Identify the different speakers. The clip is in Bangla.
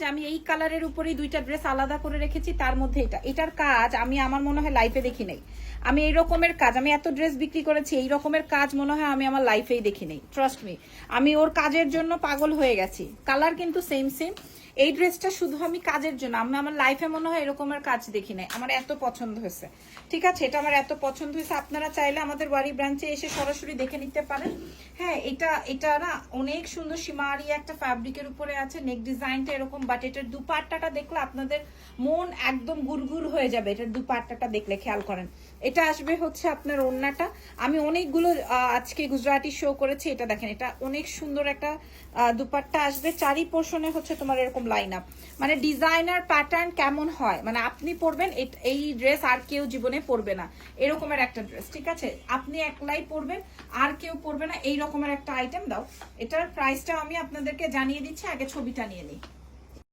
Speaker 1: যে আমি এই কালারের উপরেই দুইটা ড্রেস আলাদা করে রেখেছি, তার মধ্যে এটার কাজ আমি আমার মনে হয় লাইফে দেখি নাই। আমি এই রকমের কাজ, আমি এত ড্রেস বিক্রি করেছি, এই রকমের কাজ মনে হয় আমি আমার লাইফেই দেখি নাই। ট্রাস্ট মি, আমি ওর কাজের জন্য পাগল হয়ে গেছি। কালার কিন্তু সেম সেম। এই ড্রেসটা শুধু আমি কাজের জন্য, আমি আমার লাইফে মনে হয় এরকমের কাজ দেখি নাই, আমার এত পছন্দ হয়েছে। ঠিক আছে, এটা আমার এত পছন্দ হয়েছে। আপনারা চাইলে আমাদের ওয়ারি ব্রাঞ্চে এসে সরাসরি দেখে নিতে পারেন। হ্যাঁ, এটা না অনেক সুন্দর সীমারি একটা ফ্যাব্রিকের উপরে আছে, নেক ডিজাইনটা এরকম, বাট এটার দুপাট্টাটা দেখলে আপনাদের মন একদম গুড়গুড় হয়ে যাবে। এটার দুপাট্টাটা দেখলে খেয়াল করেন, এটা আসবে হচ্ছে আপনার ওড়নাটা। আমি অনেকগুলো আজকে গুজরাটি শো করেছি, এটা দেখেন, এটা অনেক সুন্দর একটা দুপাট্টা আসবে। চারি পোর্শনে হচ্ছে তোমার এরকম লাইন আপ, মানে ডিজাইনার প্যাটার্ন কেমন হয়, মানে আপনি পরবেন এই ড্রেস আর কেউ জীবনে পরবে না, এরকমের একটা ড্রেস। ঠিক আছে, আপনি একলাই পরবেন আর কেউ পরবে না, এই রকমের একটা আইটেম দাও। এটার প্রাইসটা আমি আপনাদেরকে জানিয়ে দিচ্ছি, আগে ছবিটা নিয়ে নিই।